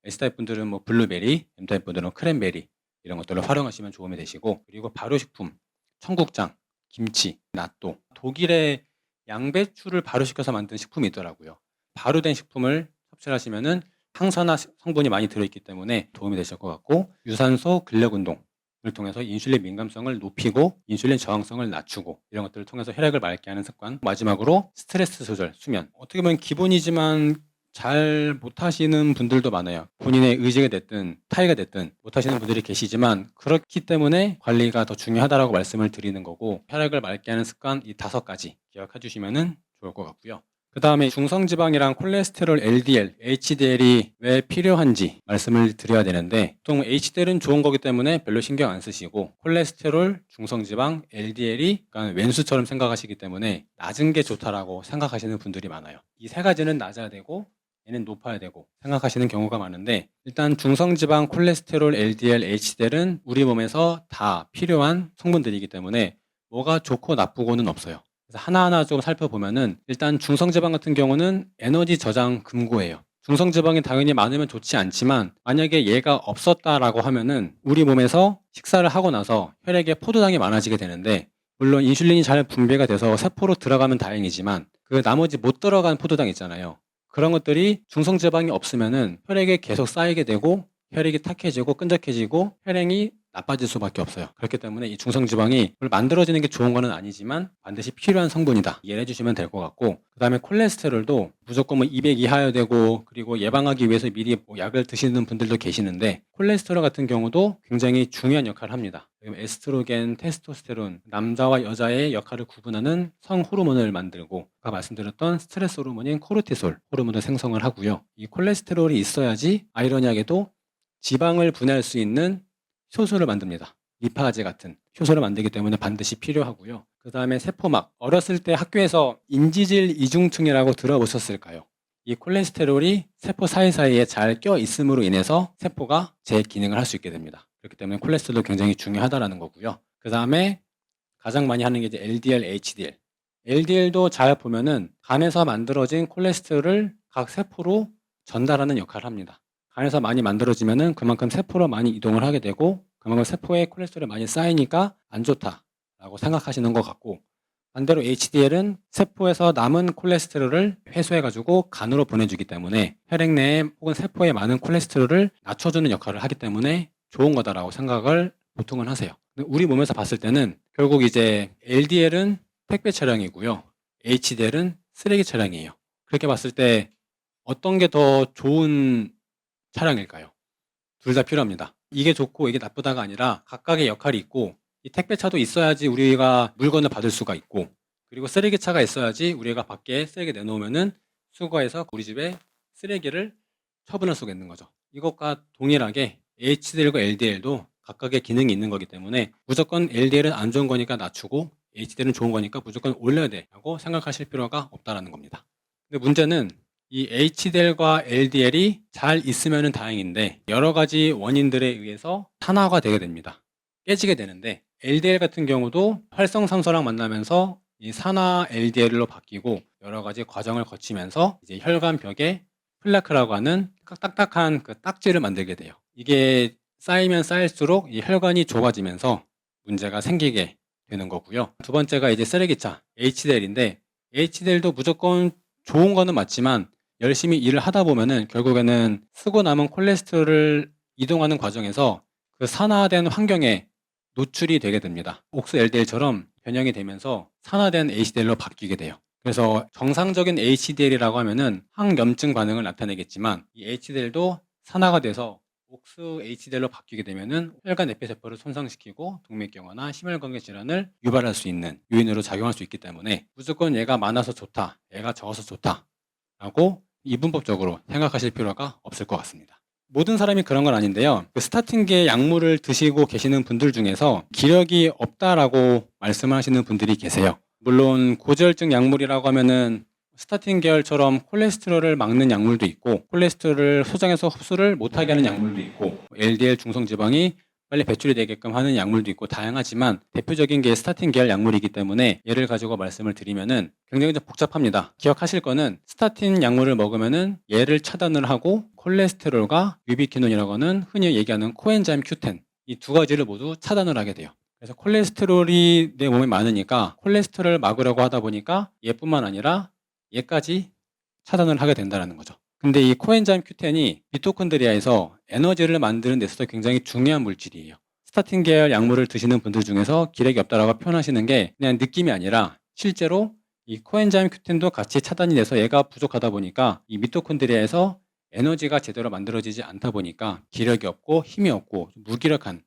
[SPEAKER 1] S타입 분들은 블루베리, M타입 분들은 크랜베리 이런 것들을 활용하시면 도움이 되시고, 그리고 발효식품, 청국장, 김치, 낫또, 독일의 양배추를 발효시켜서 만든 식품이 있더라고요. 발효된 식품을 섭취를 하시면은 항산화 성분이 많이 들어있기 때문에 도움이 되실 것 같고, 유산소 근력 운동을 통해서 인슐린 민감성을 높이고 인슐린 저항성을 낮추고 이런 것들을 통해서 혈액을 맑게 하는 습관, 마지막으로 스트레스 조절, 수면. 어떻게 보면 기본이지만 잘 못하시는 분들도 많아요. 본인의 의지가 됐든 타의가 됐든 못하시는 분들이 계시지만, 그렇기 때문에 관리가 더 중요하다고 말씀을 드리는 거고, 혈액을 맑게 하는 습관 이 5가지 기억해 주시면 좋을 것 같고요. 그 다음에 중성지방이랑 콜레스테롤 LDL, HDL이 왜 필요한지 말씀을 드려야 되는데, 보통 HDL은 좋은 거기 때문에 별로 신경 안 쓰시고, 콜레스테롤, 중성지방, LDL이 약간 왼수처럼 생각하시기 때문에 낮은 게 좋다라고 생각하시는 분들이 많아요. 이 3가지는 낮아야 되고 얘는 높아야 되고 생각하시는 경우가 많은데, 일단 중성지방, 콜레스테롤, LDL, HDL은 우리 몸에서 다 필요한 성분들이기 때문에 뭐가 좋고 나쁘고는 없어요. 그래서 하나하나 좀 살펴보면은, 일단 중성지방 같은 경우는 에너지 저장 금고예요. 중성지방이 당연히 많으면 좋지 않지만, 만약에 얘가 없었다라고 하면은 우리 몸에서 식사를 하고 나서 혈액에 포도당이 많아지게 되는데, 물론 인슐린이 잘 분배가 돼서 세포로 들어가면 다행이지만 그 나머지 못 들어간 포도당 있잖아요. 그런 것들이 중성지방이 없으면은 혈액에 계속 쌓이게 되고 혈액이 탁해지고 끈적해지고 혈행이 나빠질 수밖에 없어요. 그렇기 때문에 이 중성지방이 만들어지는 게 좋은 거는 아니지만 반드시 필요한 성분이다, 이해해 주시면 될 것 같고, 그 다음에 콜레스테롤도 무조건 200 이하여야 되고, 그리고 예방하기 위해서 미리 약을 드시는 분들도 계시는데, 콜레스테롤 같은 경우도 굉장히 중요한 역할을 합니다. 에스트로겐, 테스토스테론, 남자와 여자의 역할을 구분하는 성 호르몬을 만들고, 아까 말씀드렸던 스트레스 호르몬인 코르티솔 호르몬도 생성을 하고요. 이 콜레스테롤이 있어야지 아이러니하게도 지방을 분해할 수 있는 효소를 만듭니다. 리파제 같은 효소를 만들기 때문에 반드시 필요하고요. 그 다음에 세포막, 어렸을 때 학교에서 인지질 이중층이라고 들어보셨을까요? 이 콜레스테롤이 세포 사이사이에 잘 껴 있음으로 인해서 세포가 제 기능을 할 수 있게 됩니다. 그렇기 때문에 콜레스테롤도 굉장히 중요하다는 거고요. 그 다음에 가장 많이 하는 게 이제 LDL, HDL. LDL도 잘 보면은 간에서 만들어진 콜레스테롤을 각 세포로 전달하는 역할을 합니다. 간에서 많이 만들어지면은 그만큼 세포로 많이 이동을 하게 되고, 그만큼 세포에 콜레스테롤이 많이 쌓이니까 안 좋다라고 생각하시는 것 같고, 반대로 HDL은 세포에서 남은 콜레스테롤을 회수해가지고 간으로 보내주기 때문에 혈액 내에 혹은 세포에 많은 콜레스테롤을 낮춰주는 역할을 하기 때문에 좋은 거다라고 생각을 보통은 하세요. 근데 우리 몸에서 봤을 때는 결국 이제 LDL은 택배 차량이고요, HDL은 쓰레기 차량이에요. 그렇게 봤을 때 어떤 게 더 좋은 차량일까요? 둘 다 필요합니다. 이게 좋고 이게 나쁘다가 아니라 각각의 역할이 있고, 이 택배차도 있어야지 우리가 물건을 받을 수가 있고, 그리고 쓰레기차가 있어야지 우리가 밖에 쓰레기 내놓으면은 수거해서 우리 집에 쓰레기를 처분할 수가 있는 거죠. 이것과 동일하게 HDL과 LDL도 각각의 기능이 있는 거기 때문에 무조건 LDL은 안 좋은 거니까 낮추고 HDL은 좋은 거니까 무조건 올려야 돼라고 생각하실 필요가 없다는 겁니다. 근데 문제는 이 HDL과 LDL이 잘 있으면 다행인데, 여러 가지 원인들에 의해서 산화가 되게 됩니다. 깨지게 되는데, LDL 같은 경우도 활성산소랑 만나면서 이 산화 LDL로 바뀌고 여러 가지 과정을 거치면서 이제 혈관벽에 플라크라고 하는 딱딱한 그 딱지를 만들게 돼요. 이게 쌓이면 쌓일수록 이 혈관이 좁아지면서 문제가 생기게 되는 거고요. 두 번째가 이제 쓰레기차 HDL인데, HDL도 무조건 좋은 거는 맞지만 열심히 일을 하다 보면은 결국에는 쓰고 남은 콜레스테롤을 이동하는 과정에서 그 산화된 환경에 노출이 되게 됩니다. 옥수 LDL처럼 변형이 되면서 산화된 HDL로 바뀌게 돼요. 그래서 정상적인 HDL이라고 하면은 항염증 반응을 나타내겠지만, 이 HDL도 산화가 돼서 옥수 HDL로 바뀌게 되면은 혈관 내피세포를 손상시키고 동맥경화나 심혈관계 질환을 유발할 수 있는 요인으로 작용할 수 있기 때문에 무조건 얘가 많아서 좋다, 얘가 적어서 좋다 라고 이분법적으로 생각하실 필요가 없을 것 같습니다. 모든 사람이 그런 건 아닌데요. 그 스타틴계 약물을 드시고 계시는 분들 중에서 기력이 없다라고 말씀하시는 분들이 계세요. 물론 고지혈증 약물이라고 하면은 스타틴 계열처럼 콜레스테롤을 막는 약물도 있고 콜레스테롤을 소장에서 흡수를 못하게 하는 약물도 있고 LDL 중성지방이 빨리 배출이 되게끔 하는 약물도 있고 다양하지만 대표적인 게 스타틴 계열 약물이기 때문에 얘를 가지고 말씀을 드리면은 굉장히 좀 복잡합니다. 기억하실 거는 스타틴 약물을 먹으면은 얘를 차단을 하고 콜레스테롤과 유비퀴논이라고 하는 흔히 얘기하는 코엔자임 Q10 이 두 가지를 모두 차단을 하게 돼요. 그래서 콜레스테롤이 내 몸에 많으니까 콜레스테롤을 막으려고 하다 보니까 얘뿐만 아니라 얘까지 차단을 하게 된다는 거죠. 근데 이 코엔자임 Q10이 미토콘드리아에서 에너지를 만드는 데 있어서 굉장히 중요한 물질이에요. 스타틴 계열 약물을 드시는 분들 중에서 기력이 없다라고 표현하시는 게 그냥 느낌이 아니라 실제로 이 코엔자임 Q10도 같이 차단이 돼서 얘가 부족하다 보니까 이 미토콘드리아에서 에너지가 제대로 만들어지지 않다 보니까 기력이 없고 힘이 없고 무기력한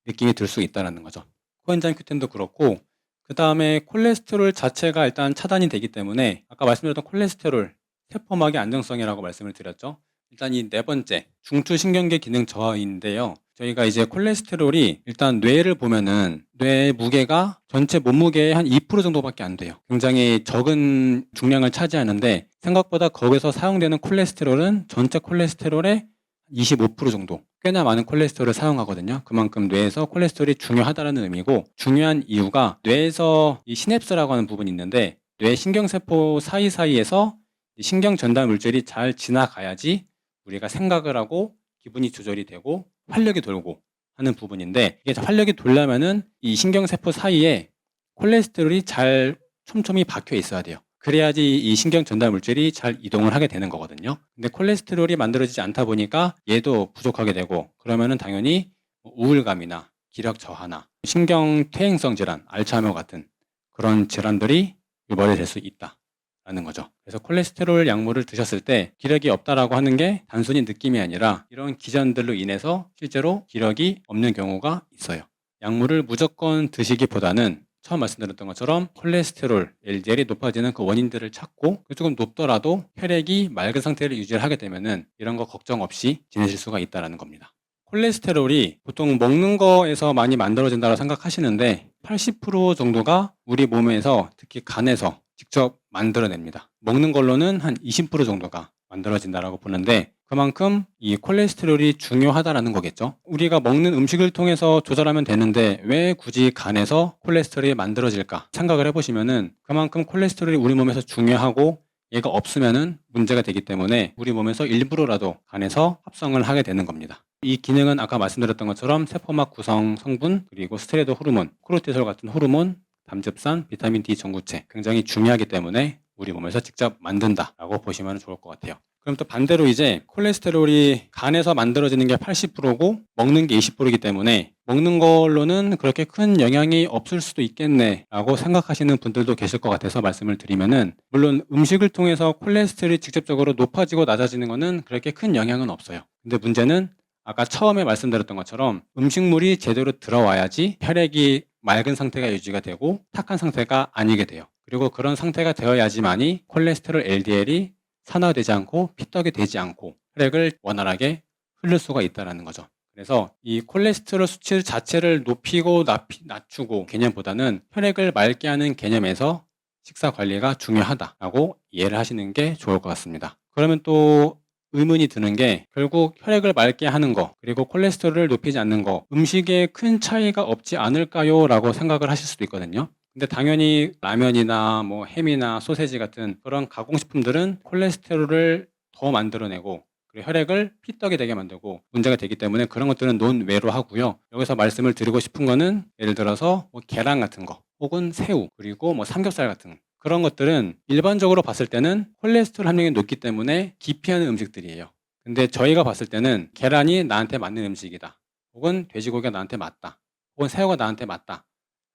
[SPEAKER 1] 느낌이 들 수 있다는 거죠. 코엔자임 Q10도 그렇고 그 다음에 콜레스테롤 자체가 일단 차단이 되기 때문에 아까 말씀드렸던 콜레스테롤 세포막의 안정성이라고 말씀을 드렸죠. 일단 이 네 번째 중추신경계 기능 저하인데요. 저희가 이제 콜레스테롤이 일단 뇌를 보면은 뇌의 무게가 전체 몸무게의 한 2% 정도밖에 안 돼요. 굉장히 적은 중량을 차지하는데 생각보다 거기서 사용되는 콜레스테롤은 전체 콜레스테롤의 25% 정도 꽤나 많은 콜레스테롤을 사용하거든요. 그만큼 뇌에서 콜레스테롤이 중요하다는 의미고 중요한 이유가 뇌에서 이 시냅스라고 하는 부분이 있는데 뇌 신경세포 사이사이에서 이 신경 전달 물질이 잘 지나가야지 우리가 생각을 하고 기분이 조절이 되고 활력이 돌고 하는 부분인데 이게 활력이 돌려면은 이 신경세포 사이에 콜레스테롤이 잘 촘촘히 박혀 있어야 돼요. 그래야지 이 신경 전달 물질이 잘 이동을 하게 되는 거거든요. 근데 콜레스테롤이 만들어지지 않다 보니까 얘도 부족하게 되고 그러면은 당연히 우울감이나 기력 저하나 신경 퇴행성 질환, 알츠하이머 같은 그런 질환들이 유발이 될 수 있다라는 거죠. 그래서 콜레스테롤 약물을 드셨을 때 기력이 없다라고 하는 게 단순히 느낌이 아니라 이런 기전들로 인해서 실제로 기력이 없는 경우가 있어요. 약물을 무조건 드시기보다는 처음 말씀드렸던 것처럼 콜레스테롤, LDL이 높아지는 그 원인들을 찾고 조금 높더라도 혈액이 맑은 상태를 유지를 하게 되면은 이런 거 걱정 없이 지내실 수가 있다는 겁니다. 콜레스테롤이 보통 먹는 거에서 많이 만들어진다고 생각하시는데 80% 정도가 우리 몸에서 특히 간에서 직접 만들어냅니다. 먹는 걸로는 한 20% 정도가 만들어진다고 보는데 그만큼 이 콜레스테롤이 중요하다라는 거겠죠. 우리가 먹는 음식을 통해서 조절하면 되는데 왜 굳이 간에서 콜레스테롤이 만들어질까 생각을 해보시면은 그만큼 콜레스테롤이 우리 몸에서 중요하고 얘가 없으면은 문제가 되기 때문에 우리 몸에서 일부러라도 간에서 합성을 하게 되는 겁니다. 이 기능은 아까 말씀드렸던 것처럼 세포막 구성 성분 그리고 스테로이드 호르몬, 코르티솔 같은 호르몬, 담즙산, 비타민 D 전구체 굉장히 중요하기 때문에 우리 몸에서 직접 만든다라고 보시면 좋을 것 같아요. 그럼 또 반대로 이제 콜레스테롤이 간에서 만들어지는 게 80%고 먹는 게 20%이기 때문에 먹는 걸로는 그렇게 큰 영향이 없을 수도 있겠네라고 생각하시는 분들도 계실 것 같아서 말씀을 드리면은 물론 음식을 통해서 콜레스테롤이 직접적으로 높아지고 낮아지는 거는 그렇게 큰 영향은 없어요. 근데 문제는 아까 처음에 말씀드렸던 것처럼 음식물이 제대로 들어와야지 혈액이 맑은 상태가 유지가 되고 탁한 상태가 아니게 돼요. 그리고 그런 상태가 되어야지만이 콜레스테롤 LDL이 산화되지 않고 피떡이 되지 않고 혈액을 원활하게 흐를 수가 있다는 거죠. 그래서 이 콜레스테롤 수치 자체를 높이고 낮추고 개념보다는 혈액을 맑게 하는 개념에서 식사 관리가 중요하다라고 이해를 하시는 게 좋을 것 같습니다. 그러면 또 의문이 드는 게 결국 혈액을 맑게 하는 거 그리고 콜레스테롤을 높이지 않는 거 음식에 큰 차이가 없지 않을까요? 라고 생각을 하실 수도 있거든요. 근데 당연히 라면이나 뭐 햄이나 소세지 같은 그런 가공식품들은 콜레스테롤을 더 만들어내고 그리고 혈액을 피떡이 되게 만들고 문제가 되기 때문에 그런 것들은 논외로 하고요. 여기서 말씀을 드리고 싶은 거는 예를 들어서 뭐 계란 같은 거 혹은 새우 그리고 뭐 삼겹살 같은 그런 것들은 일반적으로 봤을 때는 콜레스테롤 함량이 높기 때문에 기피하는 음식들이에요. 근데 저희가 봤을 때는 계란이 나한테 맞는 음식이다. 혹은 돼지고기가 나한테 맞다. 혹은 새우가 나한테 맞다.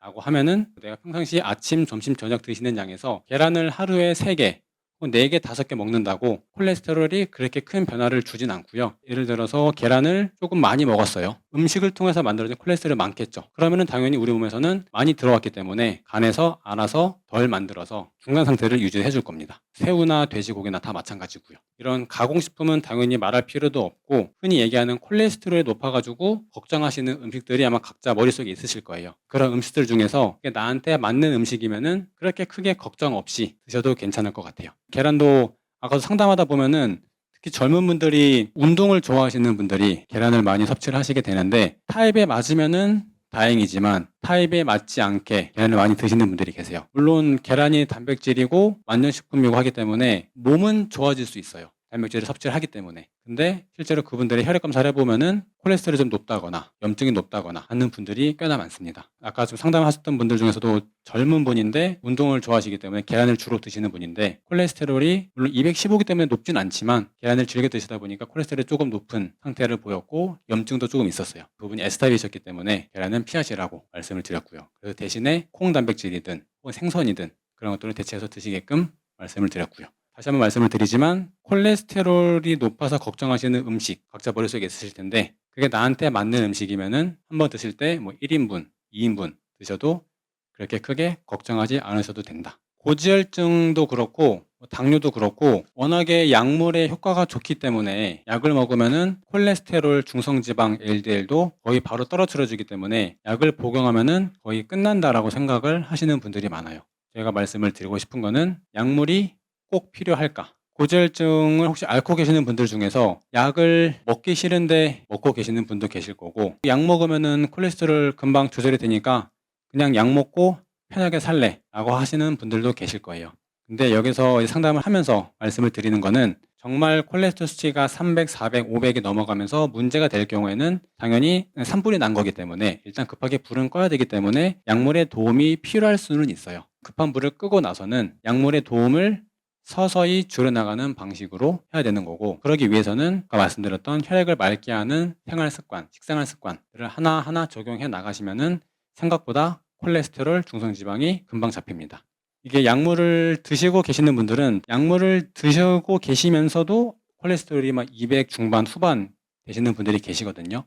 [SPEAKER 1] 라고 하면은 내가 평상시 아침, 점심, 저녁 드시는 양에서 계란을 하루에 3개 4개, 5개 먹는다고 콜레스테롤이 그렇게 큰 변화를 주진 않고요. 예를 들어서 계란을 조금 많이 먹었어요. 음식을 통해서 만들어진 콜레스테롤이 많겠죠. 그러면은 당연히 우리 몸에서는 많이 들어왔기 때문에 간에서 알아서 덜 만들어서 중간 상태를 유지해 줄 겁니다. 새우나 돼지고기나 다 마찬가지고요. 이런 가공식품은 당연히 말할 필요도 없고, 흔히 얘기하는 콜레스테롤이 높아가지고 걱정하시는 음식들이 아마 각자 머릿속에 있으실 거예요. 그런 음식들 중에서 나한테 맞는 음식이면은 그렇게 크게 걱정 없이 드셔도 괜찮을 것 같아요. 계란도 아까도 상담하다 보면은 특히 젊은 분들이, 운동을 좋아하시는 분들이 계란을 많이 섭취를 하시게 되는데, 타입에 맞으면은 다행이지만 타입에 맞지 않게 계란을 많이 드시는 분들이 계세요. 물론 계란이 단백질이고 완전식품이고 하기 때문에 몸은 좋아질 수 있어요. 단백질을 섭취를 하기 때문에. 근데 실제로 그분들의 혈액 검사를 해보면은 콜레스테롤이 좀 높다거나 염증이 높다거나 하는 분들이 꽤나 많습니다. 아까 좀 상담하셨던 분들 중에서도 젊은 분인데 운동을 좋아하시기 때문에 계란을 주로 드시는 분인데, 콜레스테롤이 물론 215이기 때문에 높진 않지만 계란을 즐겨 드시다 보니까 콜레스테롤이 조금 높은 상태를 보였고 염증도 조금 있었어요. 그분이 S타입이셨기 때문에 계란은 피하시라고 말씀을 드렸고요. 그래서 대신에 콩 단백질이든 혹은 생선이든 그런 것들을 대체해서 드시게끔 말씀을 드렸고요. 다시 한번 말씀을 드리지만, 콜레스테롤이 높아서 걱정하시는 음식 각자 머릿속에 있으실 텐데, 그게 나한테 맞는 음식이면은 한번 드실 때 뭐 1인분, 2인분 드셔도 그렇게 크게 걱정하지 않으셔도 된다. 고지혈증도 그렇고 당뇨도 그렇고 워낙에 약물의 효과가 좋기 때문에 약을 먹으면은 콜레스테롤, 중성지방, LDL도 거의 바로 떨어뜨려 주기 때문에 약을 복용하면은 거의 끝난다라고 생각을 하시는 분들이 많아요. 제가 말씀을 드리고 싶은 거는, 약물이 꼭 필요할까? 고지혈증을 혹시 앓고 계시는 분들 중에서 약을 먹기 싫은데 먹고 계시는 분도 계실 거고, 약 먹으면은 콜레스테롤 금방 조절이 되니까 그냥 약 먹고 편하게 살래 라고 하시는 분들도 계실 거예요. 근데 여기서 상담을 하면서 말씀을 드리는 거는, 정말 콜레스테롤 수치가 300, 400, 500이 넘어가면서 문제가 될 경우에는 당연히 산불이 난 거기 때문에 일단 급하게 불은 꺼야 되기 때문에 약물의 도움이 필요할 수는 있어요. 급한 불을 끄고 나서는 약물의 도움을 서서히 줄여나가는 방식으로 해야 되는 거고, 그러기 위해서는 아까 말씀드렸던 혈액을 맑게 하는 생활 습관, 식생활 습관들을 하나하나 적용해 나가시면은 생각보다 콜레스테롤, 중성지방이 금방 잡힙니다. 이게 약물을 드시고 계시는 분들은 약물을 드시고 계시면서도 콜레스테롤이 막 200 중반, 후반 되시는 분들이 계시거든요.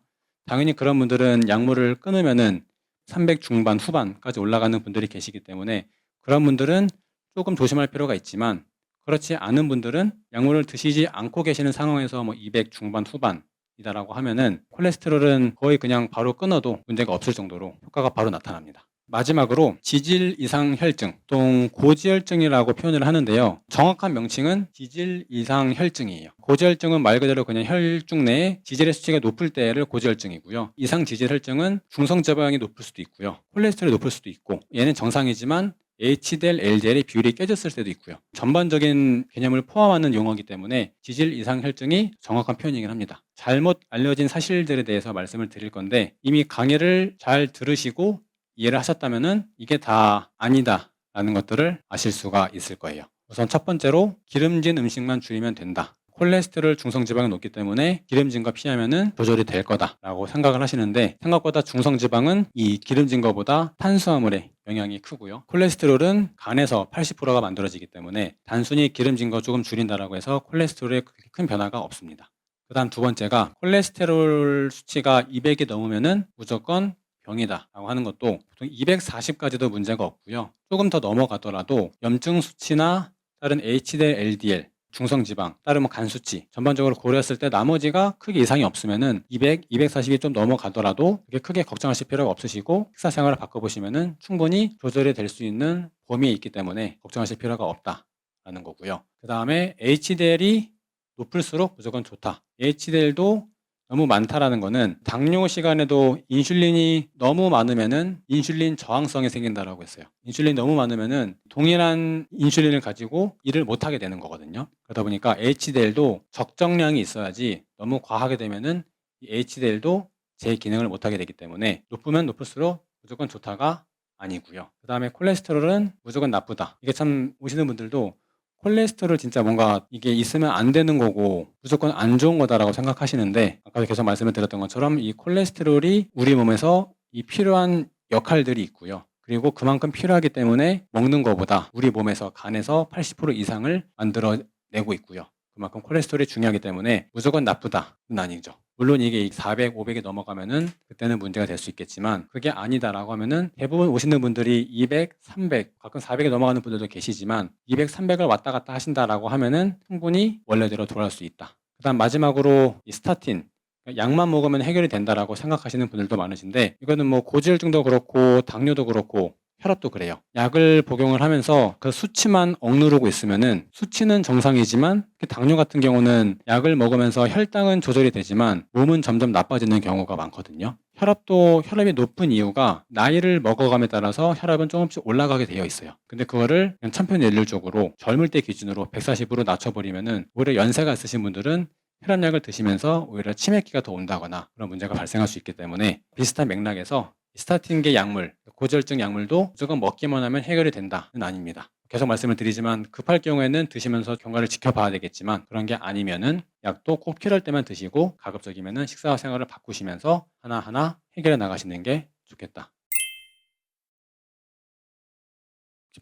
[SPEAKER 1] 당연히 그런 분들은 약물을 끊으면은 300 중반, 후반까지 올라가는 분들이 계시기 때문에 그런 분들은 조금 조심할 필요가 있지만, 그렇지 않은 분들은 약물을 드시지 않고 계시는 상황에서 뭐 200 중반, 후반이다라고 하면은 콜레스테롤은 거의 그냥 바로 끊어도 문제가 없을 정도로 효과가 바로 나타납니다. 마지막으로 지질 이상 혈증, 보통 고지혈증이라고 표현을 하는데요. 정확한 명칭은 지질 이상 혈증이에요. 고지혈증은 말 그대로 그냥 혈중 내에 지질의 수치가 높을 때를 고지혈증이고요. 이상 지질 혈증은 중성지방이 높을 수도 있고요. 콜레스테롤이 높을 수도 있고, 얘는 정상이지만 HDL, LDL의 비율이 깨졌을 때도 있고요. 전반적인 개념을 포함하는 용어이기 때문에 지질 이상 혈증이 정확한 표현이긴 합니다. 잘못 알려진 사실들에 대해서 말씀을 드릴 건데, 이미 강의를 잘 들으시고 이해를 하셨다면은 이게 다 아니다라는 것들을 아실 수가 있을 거예요. 우선 첫 번째로, 기름진 음식만 줄이면 된다. 콜레스테롤, 중성지방이 높기 때문에 기름진 거 피하면은 조절이 될 거다라고 생각을 하시는데, 생각보다 중성지방은 이 기름진 거보다 탄수화물의 영향이 크고요. 콜레스테롤은 간에서 80%가 만들어지기 때문에 단순히 기름진 거 조금 줄인다라고 해서 콜레스테롤에 그렇게 큰 변화가 없습니다. 그다음 두 번째가, 콜레스테롤 수치가 200이 넘으면은 무조건 병이다라고 하는 것도, 보통 240까지도 문제가 없고요. 조금 더 넘어가더라도 염증 수치나 다른 HDL, LDL, 중성지방, 다른 뭐 간 수치 전반적으로 고려했을 때 나머지가 크게 이상이 없으면은 200, 240이 좀 넘어가더라도 그게 크게 걱정하실 필요가 없으시고, 식사 생활을 바꿔보시면은 충분히 조절이 될 수 있는 범위에 있기 때문에 걱정하실 필요가 없다라는 거고요. 그 다음에 HDL이 높을수록 무조건 좋다. HDL도 너무 많다라는 거는, 당뇨 시간에도 인슐린이 너무 많으면은 인슐린 저항성이 생긴다라고 했어요. 인슐린이 너무 많으면은 동일한 인슐린을 가지고 일을 못 하게 되는 거거든요. 그러다 보니까 HDL도 적정량이 있어야지, 너무 과하게 되면은 이 HDL도 제 기능을 못 하게 되기 때문에 높으면 높을수록 무조건 좋다가 아니고요. 그다음에 콜레스테롤은 무조건 나쁘다. 이게 참 오시는 분들도 콜레스테롤 진짜 뭔가 이게 있으면 안 되는 거고 무조건 안 좋은 거다라고 생각하시는데, 아까도 계속 말씀을 드렸던 것처럼 이 콜레스테롤이 우리 몸에서 이 필요한 역할들이 있고요. 그리고 그만큼 필요하기 때문에 먹는 것보다 우리 몸에서 간에서 80% 이상을 만들어내고 있고요. 그만큼 콜레스테롤이 중요하기 때문에 무조건 나쁘다는 아니죠. 물론 이게 400, 500이 넘어가면은 그때는 문제가 될 수 있겠지만 그게 아니다라고 하면은 대부분 오시는 분들이 200, 300, 가끔 400이 넘어가는 분들도 계시지만 200, 300을 왔다 갔다 하신다라고 하면은 충분히 원래대로 돌아올 수 있다. 그다음 마지막으로 이 스타틴, 약만 먹으면 해결이 된다라고 생각하시는 분들도 많으신데 이거는 뭐 고지혈증도 그렇고 당뇨도 그렇고 혈압도 그래요. 약을 복용을 하면서 그 수치만 억누르고 있으면은 수치는 정상이지만 당뇨 같은 경우는 약을 먹으면서 혈당은 조절이 되지만 몸은 점점 나빠지는 경우가 많거든요. 혈압이 높은 이유가 나이를 먹어감에 따라서 혈압은 조금씩 올라가게 되어 있어요. 근데 그거를 그냥 천편일률적으로 젊을 때 기준으로 140으로 낮춰버리면은 오히려 연세가 있으신 분들은 혈압약을 드시면서 오히려 치매기가 더 온다거나 그런 문제가 발생할 수 있기 때문에 비슷한 맥락에서 스타틴계 약물, 고지혈증 약물도 무조건 먹기만 하면 해결이 된다는 아닙니다. 계속 말씀을 드리지만 급할 경우에는 드시면서 경과를 지켜봐야 되겠지만 그런 게 아니면은 약도 꼭 필요할 때만 드시고 가급적이면은 식사 생활을 바꾸시면서 하나하나 해결해 나가시는 게 좋겠다.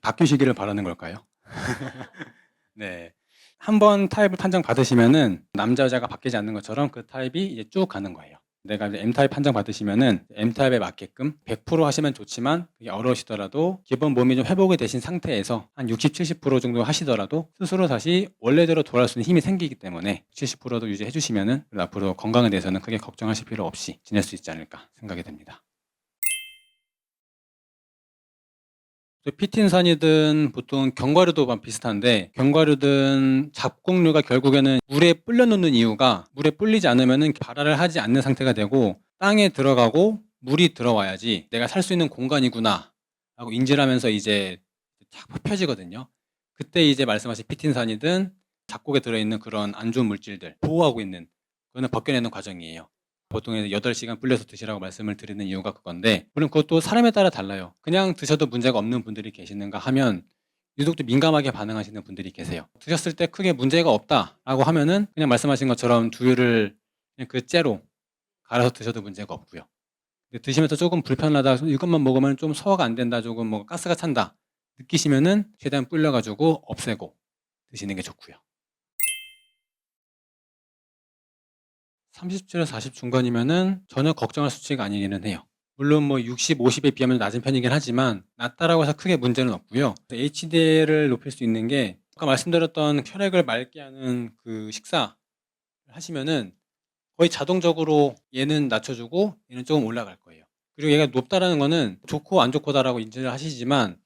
[SPEAKER 1] 바뀌시기를 바라는 걸까요? 네. 한번 타입을 판정 받으시면은 남자 여자가 바뀌지 않는 것처럼 그 타입이 이제 쭉 가는 거예요. 내가 이제 M타입 판정 받으시면은 M타입에 맞게끔 100% 하시면 좋지만 그게 어려우시더라도 기본 몸이 좀 회복이 되신 상태에서 한 60, 70% 정도 하시더라도 스스로 다시 원래대로 돌아올 수 있는 힘이 생기기 때문에 70%도 유지해 주시면은 앞으로 건강에 대해서는 크게 걱정하실 필요 없이 지낼 수 있지 않을까 생각이 됩니다. 피틴산이든 보통 견과류도 비슷한데 견과류든 잡곡류가 결국에는 물에 불려 놓는 이유가 물에 불리지 않으면은 발화를 하지 않는 상태가 되고 땅에 들어가고 물이 들어와야지 내가 살 수 있는 공간이구나 라고 인지를 하면서 이제 탁 펴지거든요. 그때 이제 말씀하신 피틴산이든 잡곡에 들어있는 그런 안 좋은 물질들 보호하고 있는 그거는 벗겨내는 과정이에요. 보통 8시간 불려서 드시라고 말씀을 드리는 이유가 그건데 물론 그것도 사람에 따라 달라요. 그냥 드셔도 문제가 없는 분들이 계시는가 하면 유독 또 민감하게 반응하시는 분들이 계세요. 드셨을 때 크게 문제가 없다라고 하면은 그냥 말씀하신 것처럼 두유를 그냥 그 째로 갈아서 드셔도 문제가 없고요. 근데 드시면서 조금 불편하다, 이것만 먹으면 좀 소화가 안 된다, 조금 뭐 가스가 찬다 느끼시면은 최대한 불려가지고 없애고 드시는 게 좋고요. 30에서 40 중반이면은 전혀 걱정할 수치가 아니기는 해요. 물론 뭐 60, 50에 비하면 낮은 편이긴 하지만 낮다라고 해서 크게 문제는 없고요. HDL을 높일 수 있는 게 아까 말씀드렸던 혈액을 맑게 하는 그 식사 하시면은 거의 자동적으로 얘는 낮춰주고 얘는 조금 올라갈 거예요. 그리고 얘가 높다라는 거는 좋고 안 좋고다라고 인지를 하시지만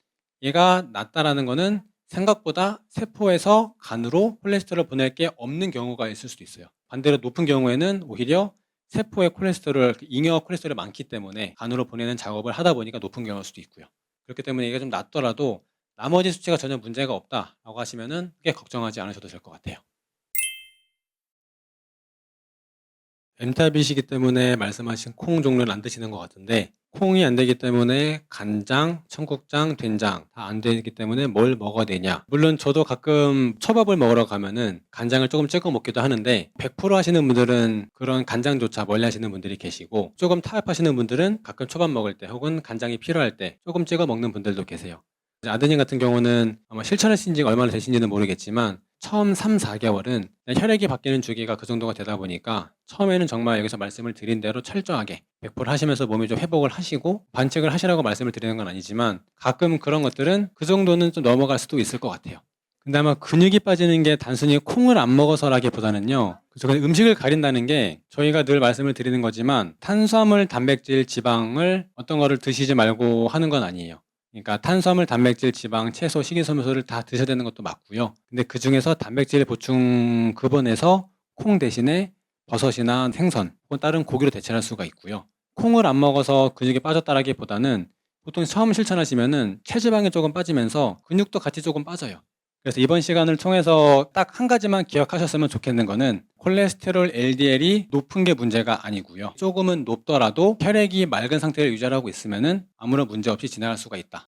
[SPEAKER 1] 얘가 낮다라는 거는 생각보다 세포에서 간으로 콜레스테롤을 보낼 게 없는 경우가 있을 수도 있어요. 반대로 높은 경우에는 오히려 세포에 콜레스테롤, 잉여 콜레스테롤이 많기 때문에 간으로 보내는 작업을 하다 보니까 높은 경우일 수도 있고요. 그렇기 때문에 이게 좀 낮더라도 나머지 수치가 전혀 문제가 없다라고 하시면은 크게 걱정하지 않으셔도 될 것 같아요. M타입이시기 때문에 말씀하신 콩 종류를 안 드시는 것 같은데 콩이 안 되기 때문에 간장, 청국장, 된장 다 안 되기 때문에 뭘 먹어야 되냐. 물론 저도 가끔 초밥을 먹으러 가면은 간장을 조금 찍어 먹기도 하는데 100% 하시는 분들은 그런 간장조차 멀리 하시는 분들이 계시고 조금 타협하시는 분들은 가끔 초밥 먹을 때 혹은 간장이 필요할 때 조금 찍어 먹는 분들도 계세요. 아드님 같은 경우는 아마 실천하신 지가 얼마나 되신지는 모르겠지만 처음 3, 4개월은 혈액이 바뀌는 주기가 그 정도가 되다 보니까 처음에는 정말 여기서 말씀을 드린 대로 철저하게 100% 하시면서 몸이 좀 회복을 하시고 반칙을 하시라고 말씀을 드리는 건 아니지만 가끔 그런 것들은 그 정도는 좀 넘어갈 수도 있을 것 같아요. 근데 아마 근육이 빠지는 게 단순히 콩을 안 먹어서라기보다는요. 그냥 음식을 가린다는 게 저희가 늘 말씀을 드리는 거지만 탄수화물, 단백질, 지방을 어떤 거를 드시지 말고 하는 건 아니에요. 그러니까 탄수화물, 단백질, 지방, 채소, 식이섬유소를 다 드셔야 되는 것도 맞고요. 근데 그중에서 단백질 보충 급원에서 콩 대신에 버섯이나 생선 혹은 다른 고기로 대체할 수가 있고요. 콩을 안 먹어서 근육이 빠졌다라기보다는 보통 처음 실천하시면은 체지방이 조금 빠지면서 근육도 같이 조금 빠져요. 그래서 이번 시간을 통해서 딱 한 가지만 기억하셨으면 좋겠는 거는 콜레스테롤 LDL이 높은 게 문제가 아니고요. 조금은 높더라도 혈액이 맑은 상태를 유지하고 있으면은 아무런 문제 없이 지나갈 수가 있다.